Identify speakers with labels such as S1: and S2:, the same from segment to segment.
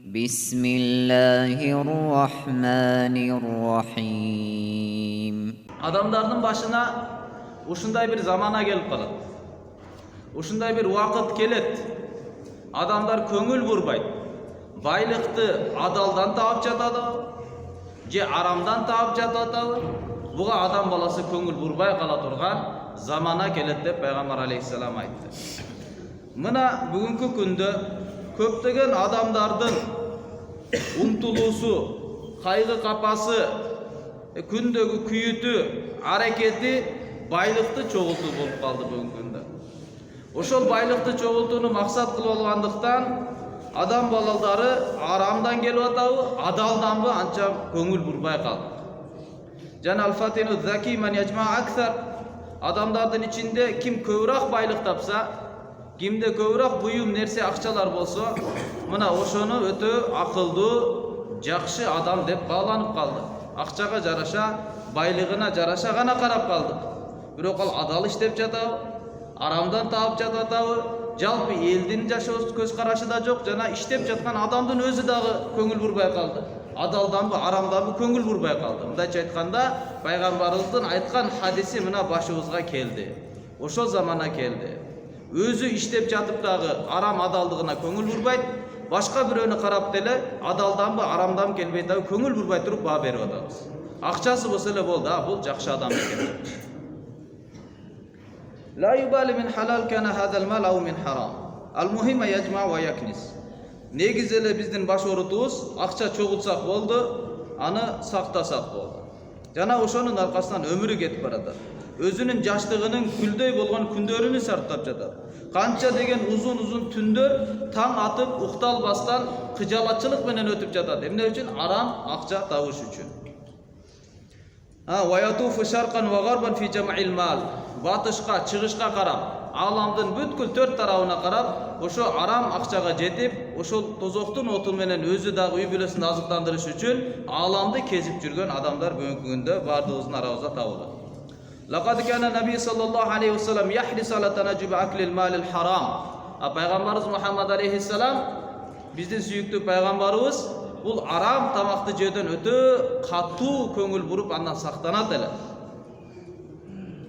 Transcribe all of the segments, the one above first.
S1: Bismillahirrahmanirrahim.
S2: Adamların başına uşunday bir zamana gelip kalır. Uşunday bir vakit kelet. Adamlar köngül vurbaydı. Baylıktı adaldan taap jatadı, je aramdan taap jatadı. Buga adam balası köngül vurbay kala turgan zamana kelet dep Peygamber aleyhisselam aytты. Mına bugünkü günde köptegen adamdardın umtulusu, kaygı kapası, kündögü küyütü, hareketi baylıkты çoğultu bolup kaldı bugünkü günde. Oşol baylıkты çoğultuunu maksat kılıp algandыктан adam balalары aramdan gelip atabı, adaldan mı ança köngül burbay kaldı. Jana al-Fatinu zaki man yajma aksar. Adamdardın içinde kim kövraq baylık tapsa, kimde kövraq buyum nerse akçalar bolsa, mına oşonu ötö akıldı, jakşı adam dep bağlanıp kaldı. Akçaga jaraşa, baylığına jaraşa gana karap kaldı. Bирок ал adal иштеп жатабы, aramdan taap жатабы, жалпы элдин жашоо көз карашы да жок, жана иштеп жаткан адамдын өзү дагы көңүл бурбай калды. Adaldanбы, арамданбы көңүл бурбай калды. Мындайча айтканда, пайгамбарыбыздын айткан хадиси мына башыбызга келди. Ошол замана келди. Өзү иштеп жатып дагы арам адалдыгына көңүл бурбайт, башка бирөөнү карап деле адалданбы, арамданбы келбей дагы көңүл бурбай туруп баа берип атабыз. Акчасы болсо эле болду, бул жакшы адам экен. لا يبالي من حلال كان هذا المال أو من حرام. المهم يجمع ويكنس. Негизи эле биздин баш орутубуз акча чогултсак болду, аны сактасак болду. Жана ошонун аркасынан өмүрү кетип баратат. Өзүнүн жаштыгынын күлдөй болгон күндөрүнү сарптап жатат. Канча деген uzun түндөр таң атып укталбастан кыжалатчылык менен өтүп жатат. Эмне үчүн? Арам акча табыш үчүн. Ваятуфу шаркан ва гарбан фи жам'ил мал. Батышка, чыгышка карап, аламдын бүткүл төрт тарабына карап, ошо арам акчага жетип, ошол тозоктун оту менен өзү дагы үй бүлөсүн азыктандырыш үчүн аламды кезип жүргөн адамдар бүгүнкү күндө бардыгыбыздын арабызда табылат. Лакад кана наби саллаллаху алейхи вассалам яхрис ала танаджуби аклил малил харам. Пайгамбарыбыз Мухаммад алейхиссалам, биздин сүйүктүү пайгамбарыбыз бул арам тамакты жөөдөн өтө катуу көңүл буруп андан сактанат эле.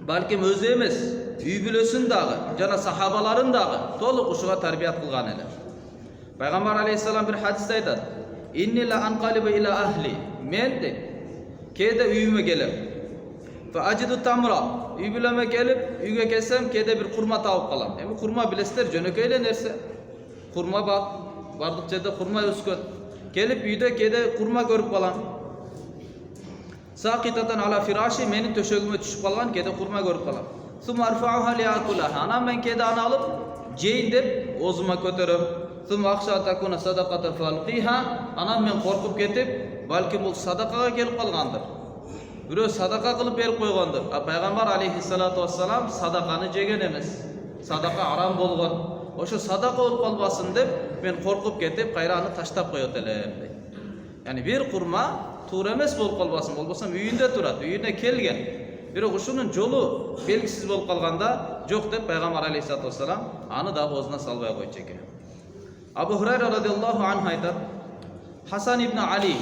S2: Балким өзү эмес, үй бүлөсүн дагы, жана сахабаларын дагы толук ушуга тарбият кылган эле. Пайгамбар алейхиссалам бир хадисте айтат: "Инни ла анқалибу ила ахли." Мен де кээде үйүмө келем. Фа ажиду тамра. Үй бүлөмө келип, үйгө келсем, кээде бир курма табып калам. Эми курма билесиздер, жөнөкөй эле нерсе. Курма бардык жерде курма өскөн. Келип үйдө кээде курма көрүп калам. Сакитатан ала фираши, менин төшөгүмө түшүп калган, кээде курма көрүп калам. Сумма арфауха ли акулаха. Анан мен кээде аны алып, жейин деп оозума көтөрөм. Сумма акша такуна садаката фалқиха. Анан мен коркуп кетип, балким бул садакага келип калгандыр. Бирөө садака кылып берип койгондур. Пайгамбар алейхиссалату вассалам садаканы жеген эмес. Садака арам болгон. Ошо садака болуп калбасын деп, мен коркуп кетип, кайра аны таштап коет элем дейт. Yani bir kurma tuğra emes bolup kalbasın, bolbosam үйүндө турат, үйүнө келген. Бирок ушунун жолу белгисиз болуп калганда жок деп Пайгамбар алейхиссалату вассалам аны да оозуна салбай койчу экен. Абу Хурайра радиаллаху анху айтат: Хасан ибн Али,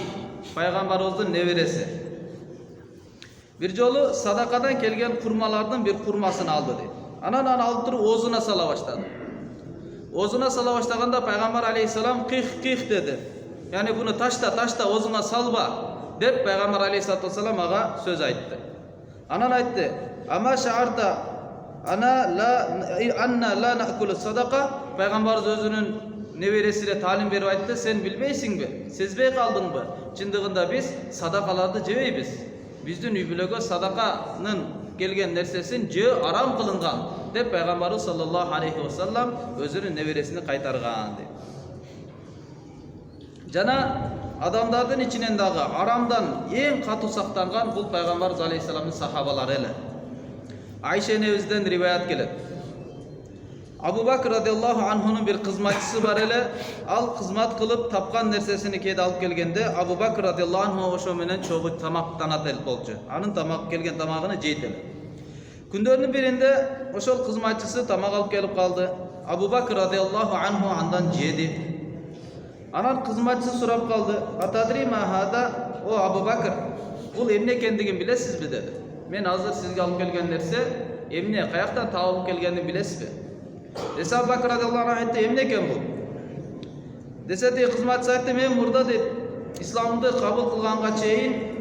S2: Пайгамбарыбыздын небереси, бир жолу садакадан келген курмалардын бир курмасын алды дейт. Анан аны алып туруп оозуна сала баштады. Оозуна сала баштаганда Пайгамбар алейхиссалам ких деди. Yani bunu taşta oğzuna salba dep Peygamber aleyhissalatu vesselam ağa söz ayttı. Anan ayttı: "Ama şa'arta anna la na'kulu sadaka." Peygamber özünün neveresine talim berip ayttı: "Sen bilmeysinbi? Sezbey kaldınbı? Çındığında biz sadakalardı jebeybiz. Bizdin üy bülögө sadakanın kelgen nersesin jö aram kılıngan." dep Peygamber sallallahu aleyhi ve sellem özünün neveresini kaytargan deydi. Jana adamdardын içinden dagı aramdan en katı saktangан bul Peygamber aleyhisselam'ın sahabaları ele. Ayşe enebizden rivayet gelir. Abu Bakr radıyallahu anhu'nun bir kızmatçısı var ele. Al kızmat kılıp tapkan nersesini kede alıp gelgende Abu Bakr radıyallahu anhu oşo menen çoğu tamaktan el bolçu. Anın tamak gelgen tamagını jeyt ele. Kündörünün birinde oşol kızmatçısı tamak alıp gelip kaldı. Abu Bakr radıyallahu anhu andan jedi. Анан кызматчысы сурап калды. Атадри ма хада, о Абу Бакр, бул эмне экендигин билесизби деди. Мен азыр сизге алып келген нерсе эмне, каяктан табылып келгенин билесизби? Десе Абу Бакр радиаллаху анху айтты, эмне экен бул? Десе де кызматчысы айтты, мен мурда дейт, исламды кабыл кылганга чейин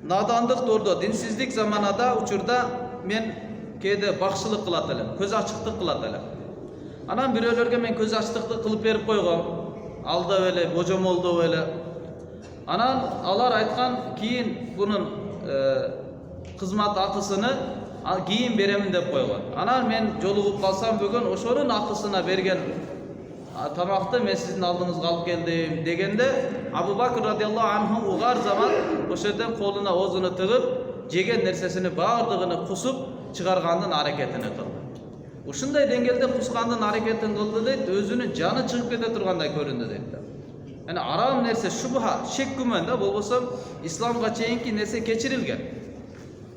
S2: надандык тордо, динсиздик заманада учурда мен кээде бакчылык кылат элем, көз ачыктык кылат элем. Анан бирөөлөргө мен көз ачыктыкты кылып берип койгом. Алдап эле, божомолдоп эле. Анан алар айткан кийин бунун кызмат акысыны кийин беремин деп койгон. Анан мен жолугуп калсам бүгүн ошонун акысына берген тамакты мен сиздин алдыңызга алып келдим дегенде Абу Бакр радиаллаху анху угар заман ошол жерден колуна оозуну тыгып, жеген нерсесини баардыгын кусуп чыгаргандын аракетини кылды. Ушундай деңгээлде кускандын аракетин кылды дейт, өзүнүн жаны чыгып кете тургандай көрүндү дейт. Yani арам нерсе шубха, шек күмөн да, болбосо исламга чейинки нерсе кечирилген.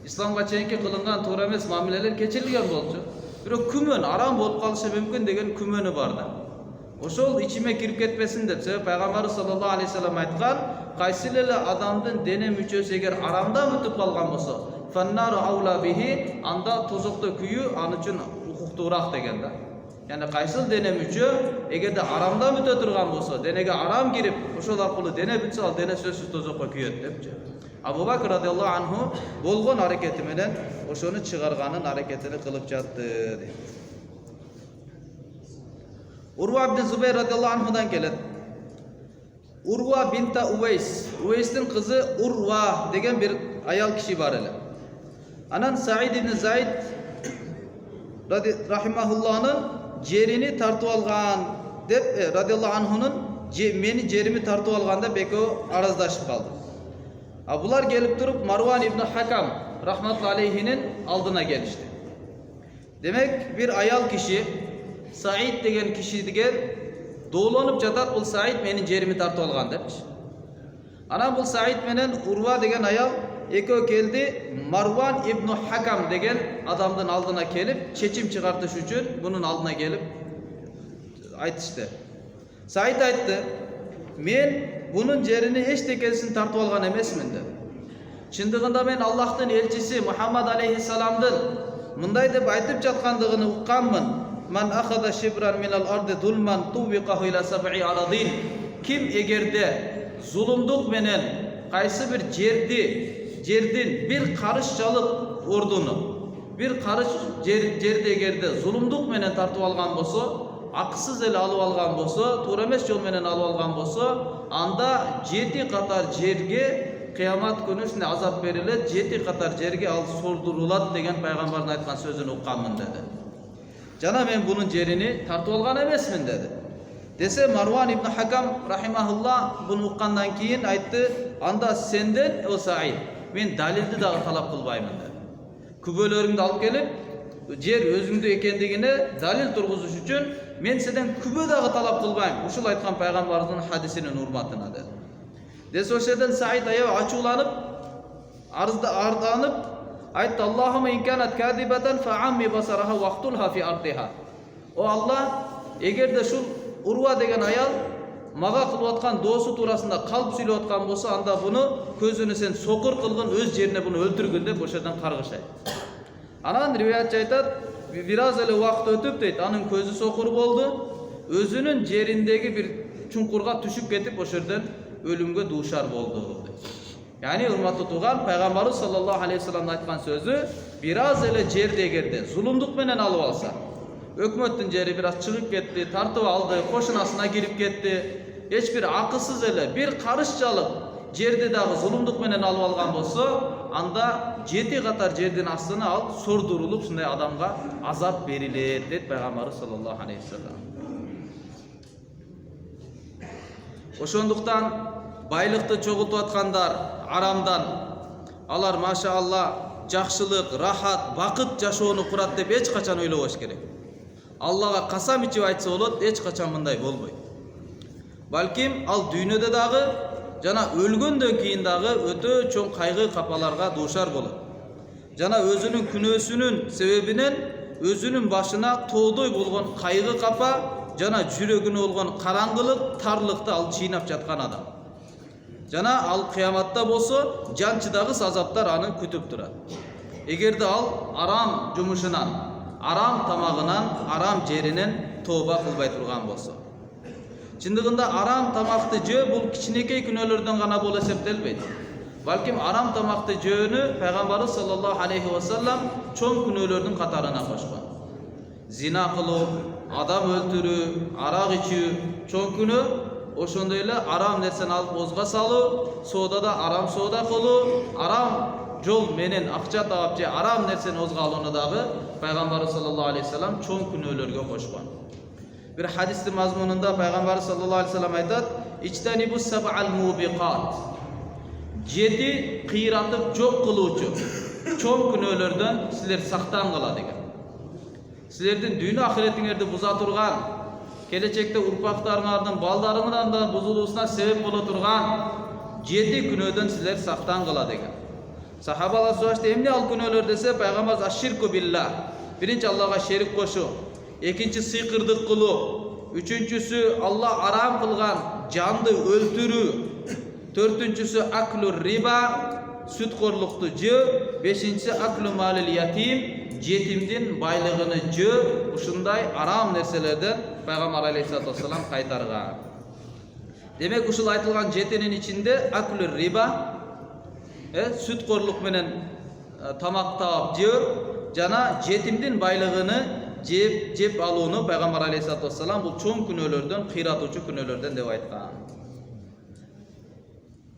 S2: Исламга чейинки кылынган туура эмес мамилелер кечирилген болчу. Бирок күмөн арам болуп калышы мүмкүн деген күмөнү бар да. Ошол ичиме кирип кетпесин деп, себеби пайгамбар саллаллаху алейхи вассалам айткан, кайсы эле адамдын дене мүчөсү эгер арамдан өтүп калган болсо, фаннару аула бихи, анда тозокто күйүү аны үчүн укуктуураак деген да. Yani кайсыл дене мүчө эгерде арамдан бүтө турган болсо, денеге арам кирип, ошол аркылуу дене бүтсө, ал дене сөзсүз тозокко күйөт депчи. Абу Бакр радиаллаху анху болгон аракети менен ошону чыгарганын аракетини кылып жатты дейт. Урва ибн Зубайр радиаллаху анхудан келет. Урва бинта Увейс, Увейстин кызы Урва деген бир аял киши бар эле. Анан Саид ибн Заид рахимахуллахнын жерини тартып алган деп радиаллаху анхунун мени жерими тартып алганда бекөө араздашып калды. А булар келип туруп Марван ибн Хакам рахматуллахи алейхинин алдына келишти. Демек бир аял киши Саид деген кишиге доолонуп жатат, бул Саид менин жерими тартып алган депчи. Анан бул Саид менен Урва деген аял экөө келди, Марван ибн Хакам деген адамдын алдына келип, чечим чыгартыш үчүн бунун алдына келип айтышты. Саид айтты, мен бунун жерини эчтекесин тартып алган эмесмин деп. Чындыгында мен Аллахтын элчиси Мухаммад алейхиссаламдын мындай деп айтып жаткандыгын укканмын. Ман ахада шибран минал арди дулман тувиқаху ила саб'i арадин. Ким эгерде зулумдук менен кайсы бир жердин бир карышчалык ордуну, бир карыш жерди эгерде зулумдук менен тартып алган болсо, акысыз эле алып алган болсо, туура эмес жол менен алып алган болсо, анда 7 катар жерге кыямат күнү ушундай азап берилет, 7 катар жерге ал сордурулат деген пайгамбардын айткан сөзүн укканмын деди. Жана мен бунун жерини тартып алган эмесмин деди. Десе Марван ибн Хакам рахимахуллах буну уккандан кийин айтты, анда сенден о Саид, мен далилди дагы талап кылбаймын деди. Күбөлөрүңдү алып келип, жер өзүңдү экендигине далил тургузуш үчүн мен сенден күбө дагы талап кылбайм. Ушул айткан пайгамбардын хадисинин урматына деди. Десе ошол жерден Саид аябай ачууланып, арданып айтты, Аллахума инканат кадибатан фаамми басараха вақтулха фи ардиха. О Аллах, эгерде шул Урва деген аял мага кылып аткан доосу туурасында калп сүйлөп аткан болсо, анда буну көзүнө сен сокур кылгын, өз жерине буну өлтүргүн деп ошол жерден каргышайт. Анан риваятчы айтат, бир аз эле убакыт өтүп дейт, анын көзү сокур болду, өзүнүн жериндеги бир чуңкурга түшүп кетип, ошол жерден өлүмгө дуушар болду. Yani урматтуу тууган, пайгамбарыбыз саллаллаху алейхи вассаламдын айткан сөзү, бир аз эле жерди эгерде зулумдук менен алып алса, өкмөттүн жери бир аз чыгып кетти, тартып алды, кошунасына кирип кетти, эч бир акысыз эле бир карышчалык жерди дагы зулумдук менен алып алган болсо, анда 7 катар жердин астына ал сордурулуп, ушундай адамга азап берилет дейт пайгамбарыбыз саллаллаху алейхи вассалам. Ошондуктан байлыкты чогултуп аткандар арамдан, алар машаалла жакшылык, рахат, бакыт жашоону курат деп эч качан ойлобош керек. Аллага касам ичип айтса болот, эч качан мындай болбойт. Балким ал дүйнөдө дагы жана өлгөндөн кийин дагы өтө чоң кайгы капаларга дуушар болот. Жана өзүнүн күнөөсүнүн себебинен өзүнүн башына тоодой болгон кайгы капа жана жүрөгүнө болгон караңгылык, тарлыкты ал чыйнап жаткан адам. Жана ал кыяматта болсо жанчыдагы азаптар аны күтүп турат. Эгерде ал арам жумушунан, арам тамагынан, арам жеринен тооба кылбай турган болсо. Чындыгында арам тамакты жөө бул кичинекей күнөөлөрдөн гана болуп эсептелбейт. Балким арам тамакты жөөнү пайгамбарыбыз саллаллаху алейхи ва саллам чоң күнөөлөрдүн катарына кошкон. Зина кылуу, адам өлтүрүү, арак ичүү чоң күнөө, ошондой эле арам нерсени алып оозго салуу, соодада арам соода кылуу, арам жол менен акча таап же арам нерсени оозго алууну дагы пайгамбарыбыз саллаллаху алейхи ва саллам чоң күнөөлөргө кошкон. Bir hadistин мазмунунда пайгамбарыбыз саллаллаху алейхи ва саллам айтат: "Ичтанибус саб'ал мубиқат." 7 кыйратып жок кылуучу чоң күнөөлөрдөн силер сактангыла деген. Силердин дүйнө ахиретиңерди буза турган, келечекте урпактарыңардын, балдарыңардын да бузулуусуна себеп боло турган 7 күнөөдөн силер сактангыла деген. Сахабалар сурашты: "Эмне ал күнөөлөр?" десе, пайгамбарыбыз аширку билла. Биринчи Аллага шерик кошуу, экинчи сыйкырдык кылуу, үчүнчүсү Аллах арам кылган жанды өлтүрүү, төртүнчүсү аклу риба, сүткорлукту жөө, бешинчиси аклу малил ятим, жетимдин байлыгыны жөө. Ушундай арам нерселерден пайгамбар алейхиссалату вассалам кайтарган. Демек ушул айтылган 7-нин ичинде аклу риба, сүткорлук менен тамак таап жөө жана жетимдин байлыгыны жеп алууну пайгамбар алейхиссалату вассалам бул чоң күнөөлөрдөн, кыйратуучу күнөөлөрдөн деп айткан.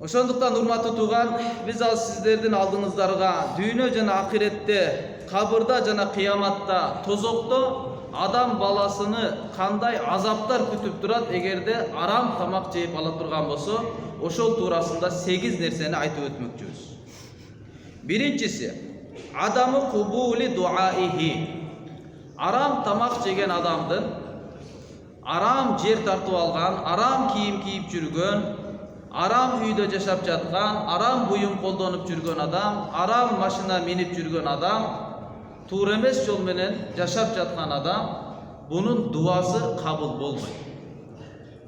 S2: Ошондуктан урматтуу тууган, биз ал сиздердин алдыңыздарга дүйнө жана акиретте, кабырда жана кыяматта, тозокто адам баласыны кандай азаптар күтүп турат эгерде арам тамак жеп ала турган болсо, ошол туурасында 8 нерсени айтып өтмөкчүбүз. Биринчиси, адамы кубули дуаихи. Арам тамак жеген адамдын, арам жер тартып алган, арам кийим кийип жүргөн, арам үйдө жашап жаткан, арам буюм колдонуп жүргөн адам, арам машина минип жүргөн адам, туура эмес жол менен жашап жаткан адам, бунун дуасы кабыл болбойт.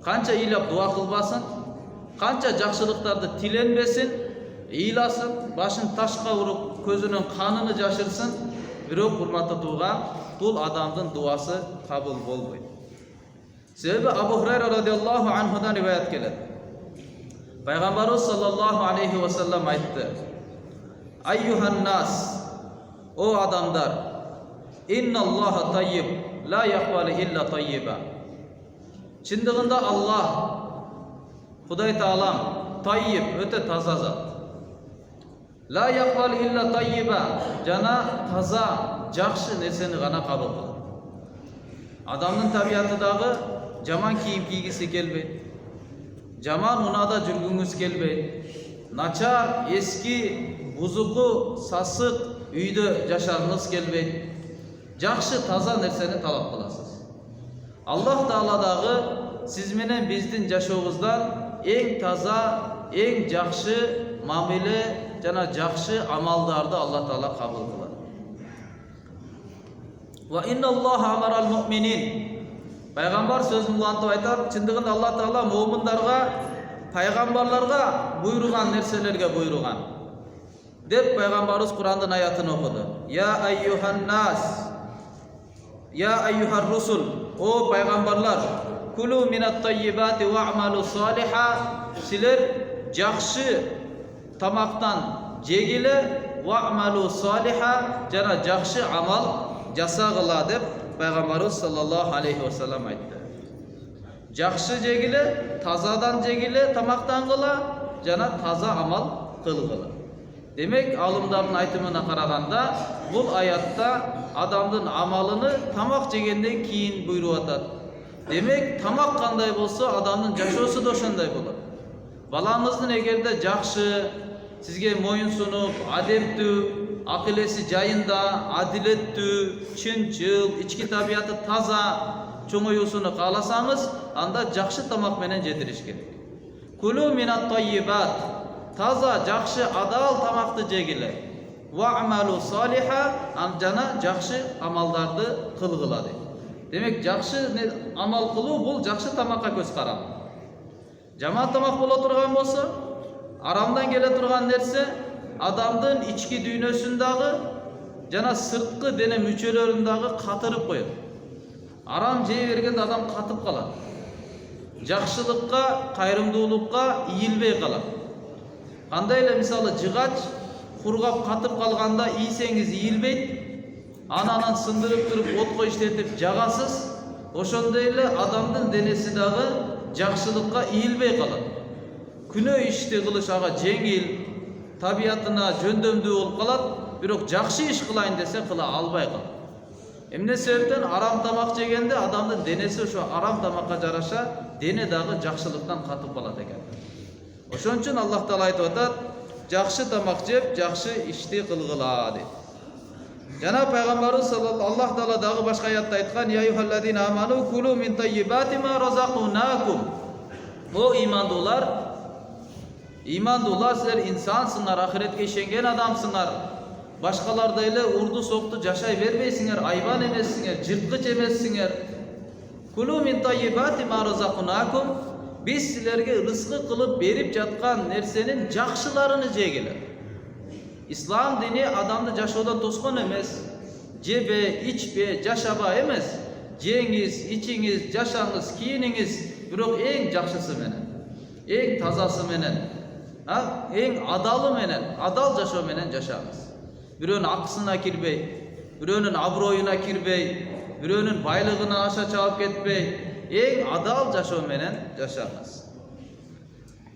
S2: Канча ыйлап дуа кылбасын, канча жакшылыктарды тиленбесин, ыйласын, башын ташка уруп, көзүнөн каныны жашырсын, бирок урматтуу тууган, бул адамдын дуасы кабыл болбойт. Себеби Абу Хурайра радиаллаху анхудан риваят келет. Пайгамбарыбыз саллаллаху алейхи ва саллам айтты: "Айюхан нас, о адамдар, инналлаха таййиб, ла яқбалу илля таййиба." Чындыгында Аллах, Кудай Таалам, таййиб, өтө таза зат. Ла яқбалу илля таййиба, жана таза, жакшы нерсени гана кабыл кылат. Адамдын табиятыдагы жаман кийим кийгиси келбейт, жаман унаада жүргүңүз келбейт, начар, эски, бузуку, сасык үйдө жашарыңыз келбейт. Жакшы, таза нерсени талап кыласыз. Аллах Таала дагы сиз менен биздин жашообуздан эң таза, эң жакшы мамиле жана жакшы амалдарды Аллах Таала кабыл кылат. Ва инналлаха амарал муъминин. Пайгамбар сөзүн улантып айтат, чындыгында Аллах Таала муъминдарга, пайгамбарларга буйруган нерселерге буйруган. Деп пайгамбарыбыз Курандын аятын окуду. Я айюхан нас, я айюхар русул, о пайгамбарлар, кулу минат таййибати ва'малу салиха, силер жакшы тамактан жегиле, ва'малу салиха, жана жакшы амал жасагыла деп пайгамбарыбыз саллаллаху алейхи ва саллам айтты. Жакшы жегиле, тазадан жегиле, тамактангыла, жана таза амал кылгыла. Демек, алымдардын айтымына караганда, бул аятта адамдын амалыны тамак жегенден кийин буйруп атат. Демек, тамак кандай болсо, адамдын жашоосу да ошондой болот. Балаңыздын эгерде жакшы, сизге моюн сунуп, адептүү, акылеси жайында, адилеттүү, чынчыл, ички табияты таза чоңоюусуну кааласаңыз, анда жакшы тамак менен жетириш керек. Кулу минат таййибат, таза, жакшы, адал тамакты жегиле. Ва'малу салиха, жана жакшы амалдарды кылгыла дейт. Демек жакшы амал кылуу бул жакшы тамакка көз карап. Жаман тамак боло турган болсо, арамдан келе турган нерсе адамдын ички дүйнөсүндагы жана сырткы дене мүчөлөрүндагы катырып коет. Арам жей бергенде адам катып калат. Жакшылыкка, кайрымдуулукка ийилбей калат. Кандай эле мисалы жыгач кургап катып калганда ийсеңиз ийилбейт. Анан сындырып туруп отко иштетип жагасыз. Ошондой эле адамдын денеси дагы жакшылыкка ийилбей калат. Күнөө ишти кылыш ага жеңил, табиятына жөндөмдүү болуп калат, бирок жакшы иш кылайын десе кыла албай калат. Эмне себептен арам тамак жегенде адамдын денеси ошо арам тамакка жараша дене дагы жакшылыктан катып калат экен. Ошон үчүн Аллах Таала айтып атат, жакшы тамак жеп, жакшы ишти кылгыла дейт. Жана пайгамбарыбыз Аллах Таала дагы башка аятта айткан: "Я юхаллазина аману кулу мин таййибати ма разакунакум." О имандуулар, силер инсансыңар, ахиретке ишенген адамсыңар. Башкалардай эле урду сокту жашай бербейсиңер, айбан эмессиңер, жырткыч эмессиңер. Кулу мин таййибати ма разакунакум. Биз силерге рызкы кылып берип жаткан нерсенин жакшыларын жегиле. İslam dini adamды жашоодон тоскон эмес. Жебе, ичпе, жашаба эмес. Жеңиз, ичиңиз, жашаңыз, кийиниңиз, бирок эң жакшысы менен, эң тазасы менен, эң адалы менен, адал жашоо менен жашаңыз. Бирөөнүн акысына кирбей, бирөөнүн аброюна кирбей, бирөөнүн байлыгына аша чабып кетпей, эң адал жашоо менен жашаңыз.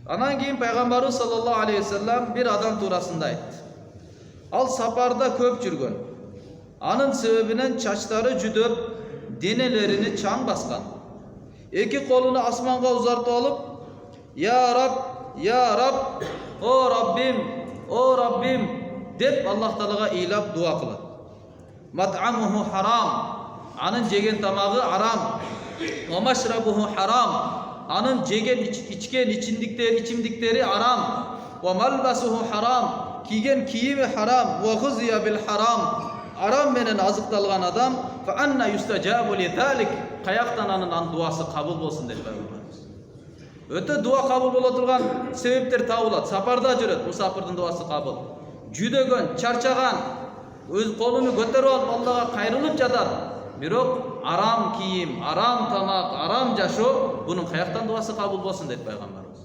S2: Анан кийин пайгамбарыбыз саллаллаху алейхи вассалам бир адам туурасында айтты. Ал сапарда көп жүргөн. Анын себебинен чачтары жүдөп, денелерини чаң баскан. Эки колуну асманга узартып алып, "Я Раб, о Раббим" деп Аллах Таалага ыйлап дуа кылат. Мат'амуху харам. Анын жеген тамагы арам. Ва машрабуху харам. Анын жеген ичкен ичимдиктери арам. Ва малбасуху харам. Кийген кийими харам. Ва гузия бил харам. Арам менен азыкталган адам фа анна юстажабу ли залик. Каяктан анын дуасы кабыл болсун деп пайгамбарыбыз. Өтө дуа кабыл боло турган себептер табылат. Сапарда жүрөт, мусафирдин дуасы кабыл. Жүдөгөн, чарчаган, өз колуну көтөрүп алып Аллага кайрылып жатат. Бирок арам кийим, арам тамак, арам жашоо бунун каяктан дуасы кабыл болсун деп пайгамбарыбыз.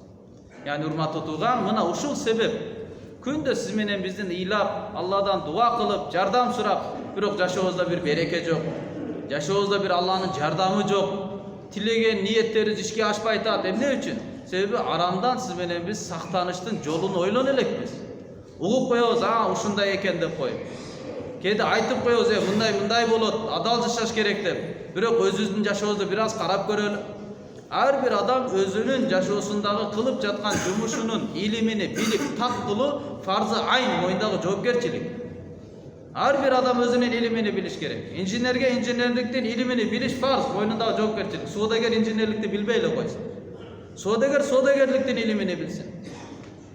S2: Яни урматтуу тууган, мына ушул себеп. Күндө сиз менен биздин ыйлап, Алладан дуа кылып, жардам сурап, бирок жашообузда бир береке жок. Жашообузда бир Алланын жардамы жок. Тилеген ниеттерибиз ишке ашпай атат. Эмне үчүн? Себеби арамдан сиз менен биз сактаныштын жолун ойлоно элекпиз. Угуп коебуз, ушундай экен деп коюп. Кээде айтып коебуз, мындай болот, адал жашаш керек деп. Бирок өзүбүздүн жашообузду бир аз карап көрөлү. Ар бир адам өзүнүн жашоосундагы кылып жаткан жумушунун илимини билип так кылуу фарзы айн, мойындагы жоопкерчилик. Ар бир адам өзүнүн илимини билиш керек. Инженерге инженерликтин илимини билиш фарз, мойнундагы жоопкерчилик. Соодагер инженерликти билбей эле койсун. Соодагер соодагерликтин илимини билсин.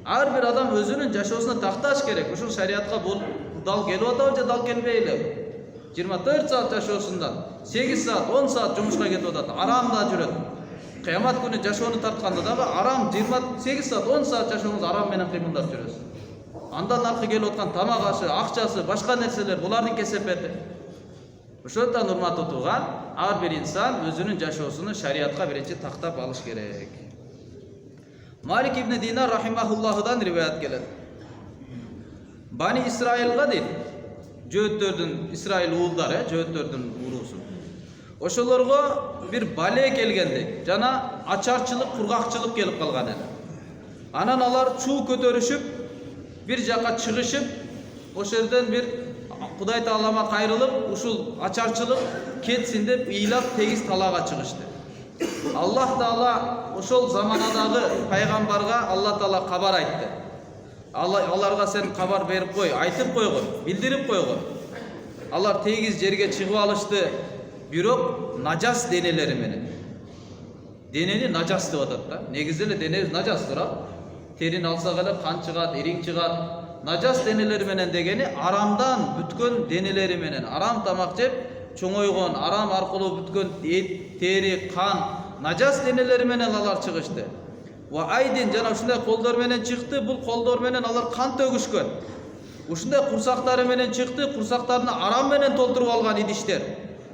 S2: Ар бир адам өзүнүн жашоосуна такташ керек. Ушул шариатка бул дал келип атабы же дал келбей эле. 24 саат жашоосундан 8 саат, 10 саат жумушка кетип атат. Арамда жүрөт. Кыямат күнү жашоону тартканда дагы арам 28 саат, 10 саат жашооңуз арам менен кыймылдап жүрөсүз. Андан аркы келип аткан тамак ашы, акчасы, башка нерселер булардын кесепети. Ошондон урматтуу тууган, ар бир инсан өзүнүн жашоосуну шариатка биринчи тактап алыш керек. Малик ибн Динар рахимахуллахудан риваят келет. Бани Исраилга дейт, жөөттөрдүн, Исраил уулдары, жөөттөрдүн уруусу. Ошолорго бир бале келгенде, жана ачарчылык, кургакчылык келип калган эле. Анан алар чуу көтөрүшүп, бир жака чыгышып, ошол жерден бир Кудай Таалама кайрылып, ушул ачарчылык кетсин деп ыйлап тегиз талаага чыгышты. Аллах Таала ошол заманадагы пайгамбарга Аллах Таала кабар айтты. Аларга сен кабар берип кой, айтып койгон, билдирип койгон. Алар тегиз жерге чыгып алышты, бирок нажас денелери менен. Денени нажас деп атат да. Негизи эле дене нажас турат. Терин алсак эле кан чыгат, ириң чыгат. Нажас денелери менен дегени арамдан бүткөн денелери менен, арам тамак жеп, чоңойгон, арам аркылуу бүткөн эт, тери, кан, нажас денелери менен алар чыгышты. Ва айдин жана ушундай колдор менен чыкты, бул колдор менен алар кан төгүшкөн. Ушундай курсактары менен чыкты, курсактарын арам менен толтуруп алган идиштер.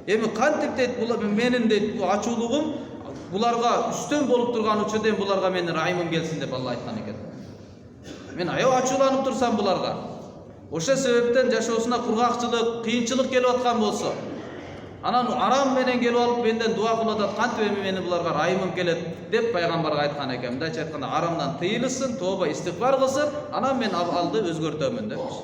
S2: Эми кантип дейт, бул менин дейт ачуулугум буларга үстөн болуп турган учурда буларга менин райымым келсин деп Алла айткан экен. Мен аял ачууланып турсам буларга, ошо себептен жашоосуна кургакчылык, кыйынчылык келип аткан болсо, анан арам менен келип алып менден дуа кылып атат, кантип эми менин буларга райымым келет деп пайгамбарга айткан экен. Мындайча айтканда арамдан тыйылсын, тооба истигфар кылсын, анан мен абалды өзгөртөмүн депчи.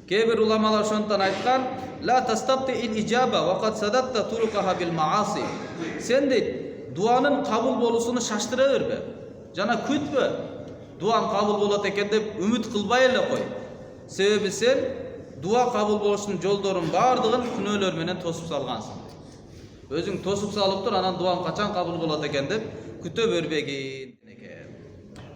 S2: Кээ-бир уламалар ошондон айткан: "Ла тастабти ил ижаба ва кад садатта турукаха бил мааси." Сен дейт, дуанын кабыл болушуну шаштыра бербе. Жана күтпө. Дуан кабыл болот экен деп үмүт кылбай эле кой. Себеби сен дуа кабыл болушунун жолдорун бардыгын күнөөлөр менен тосуп салгансың. Өзүң тосуп салып тур, анан дуан качан кабыл болот экен деп күтө бербегин экен.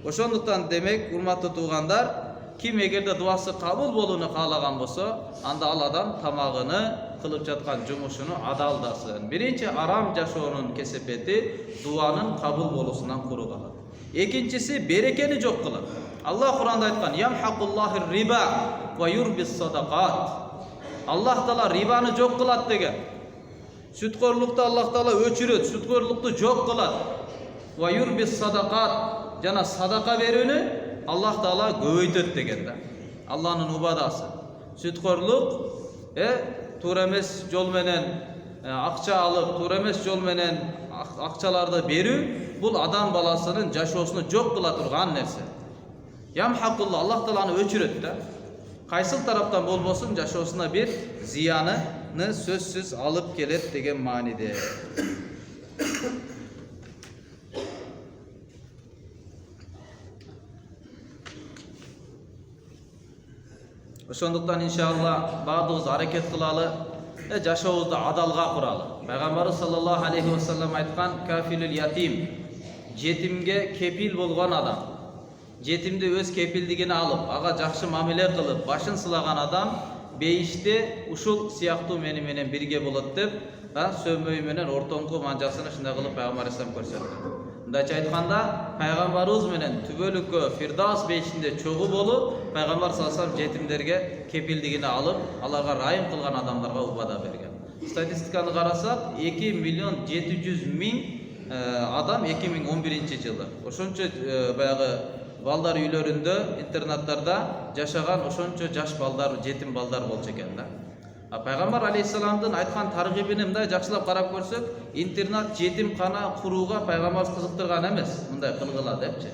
S2: Ошондуктан демек, урматтуу туугандар, ким эгерде дуасы кабыл болууну каалаган болсо, анда ал адам тамагыны, кылып жаткан жумушуну адалдасын. Биринчи, арам жашоонун кесепети дуанын кабыл болуусунан куру калат. Экинчиси, берекени жок кылат. Аллах Куранда айткан: "Ямхакуллахир риба ва юрбис садакат." Аллах Таала рибаны жок кылат деген. Сүткөрлүктү Аллах Таала өчүрөт, сүткөрлүктү жок кылат. Ва юрбис садакат, жана садака берүүнү Аллах Таала көбөйтөт деген да. Алланын убадасы. Сүткөрлүк туура эмес жол менен акча алып, туура эмес жол менен акчаларды берүү, бул адам баласынын жашоосуну жок кыла турган нерсе. Ямхакулла, Аллах Тааланы өчүрөт да. Кайсыл тараптан болбосун жашоосуна бир зыяныны сөзсүз алып келет деген мааниде. Ошондуктан иншалла баардыгыбыз аракет кылалы, жашообузду адалга куралы. Пайгамбарыбыз саллаллаху алейхи ва саллям айткан: "Кафилул ятим", жетимге кепил болгон адам. Жетимди өз кепилдигине алып, ага жакшы мамиле кылып, башын сылаган адам бейиште ушул сыяктуу менен бирге болот деп, сөмөй менен ортоңку манжасыны ушундай кылып Пайгамбар Ислам көрсөттү. Мындайча айтканда, пайгамбарыбыз менен түбөлүккө Фирдаус бейишинде чогуу болуп, Пайгамбар саллаллаху алейхи ва саллям жетимдерге кепилдигине алып, аларга райым кылган адамдарга убада берген. Статистиканы карасак, 2 миллион 700 миң адам 2011-жылы. Ошончо баягы балдар үйлөрүндө, интернаттарда жашаган ошончо жаш балдар, жетим балдар болчу экен да. Пайгамбар алейхиссаламдын айткан таргибини мындай жакшылап карап көрсөк, интернат, жетимкана курууга пайгамбарыбыз кызыктырган эмес, мындай кылгыла депчи.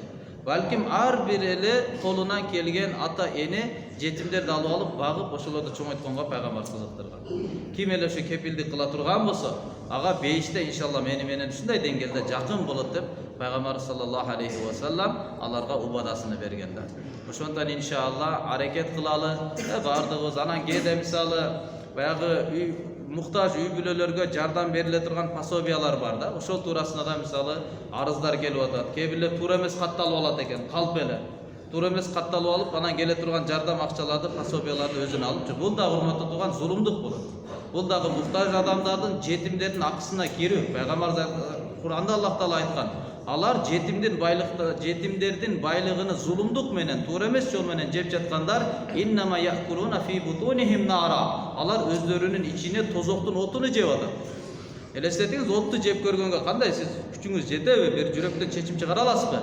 S2: Балким ар бир эле колунан келген ата эне жетимдерди алып алып, багып, ошолорду чоңойтконго пайгамбарыбыз кызыктырган. Ким эле ошо кепилдик кыла турган болсо, ага бейиште иншалла менен ушундай деңгээлде жакын болот деп Пайгамбар саллаллаху алейхи ва саллям аларга убадасыны берген да. Ошондон иншалла аракет кылалы, бардыгыбыз. Анан кээде мисалы баягы муктаж үй бүлөлөргө жардам бериле турган пособиялар бар да. Ошол туурасында да мисалы арыздар келип атат. Кээ бирлер туура эмес катталып алат экен, калп эле. Туура эмес катталып алып, анан келе турган жардам акчаларды, пособияларды өзүнө алып, бул да урматтуу туган зулумдук болот. Бул дагы муктаж адамдардын, жетимдердин акысына кирүү. Пайгамбар Куранда Аллах Таала айткан: "Алар жетимдердин байлыгыны зулумдук менен, туура эмес жол менен жеп жаткандар, иннама якулуна фи бутунихим нара." Алар өздөрүнүн ичине тозоктун отуну жеп атат. Элестетиңиз, отту жеп көргөнгө кандай сиз күчүңүз жетеби? Бир жүрөктөн чечим чыгара аласызбы?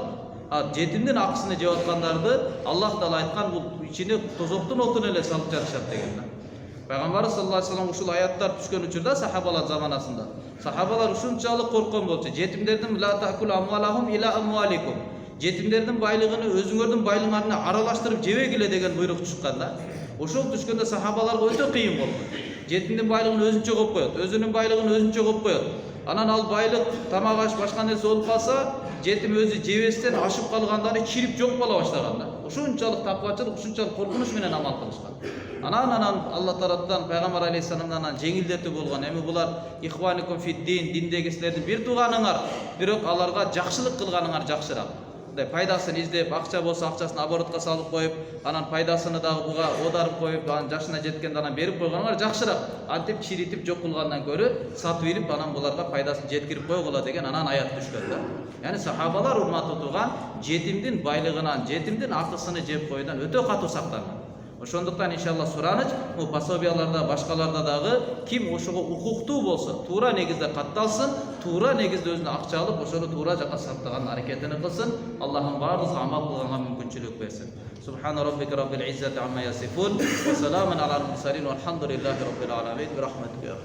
S2: Жетимдин акысыны жеп аткандарды Аллах Таала айткан, бул ичине тозоктун отуну эле салып жатышат деген. Пайгамбар саллаллаху алейхи ва саллям ушул аяттар түшкөн учурда сахабалар заманасында сахабалар ушунчалык корккон болчу. Жетимдердин ла таакул амвалахум ила амваликум. Жетимдердин байлыгыны өзүңөрдүн байлыгыңарына аралаштырып жебегиле деген буйрук чыккан да. Ошол түшкөндө сахабаларга өтө кыйын болду. Жетимдин байлыгын өзүнчө коюп коет, өзүнүн байлыгын өзүнчө коюп коет. Анан ал байлык тамак аш башка нерсе болуп калса, жетим өзү жебестен ашып калгандары чирип жок боло баштаган да. Ушунчалык таквачылык, ушунчалык коркунуч менен амал кылышкан. Анан Алла тараптан Пайгамбар алейхиссаламдан жеңилдетүү болгон. Эми булар ихваникум фид дин, диндеги силердин бир тууганыңар, бирок аларга жакшылык кылганыңар жакшыраак. мындай пайдасын издеп, акча болсо акчасын оборотко салып коюп, анан пайдасыны дагы буга оодарып коюп, анан жашына жеткенде анан берип койгонуңар жакшыраак. Антип чиритип жок кылгандан көрө сатып илип анан буларга пайдасын жеткирип койгула деген анан аят түшкөн да. Яни сахабалар урматтуу туган жетимдин байлыгынан, жетимдин акысыны жеп коюудан өтө катуу сактанган. Ошондуктан иншалла сураныч бул пособияларда, башкаларда дагы ким ошого укуктуу болсо, туура негизде катталсын, туура негизде өзүнө акча алып, ошону туура жака сактаган аракетин кылсын. Аллахым баарыбызга амал кылганга мүмкүнчүлүк берсин. Субхана роббика роббил иззати амма ясифун ва саламун алал мурсалин валхамдулиллахи роббил аламин. Bi rahmatika ya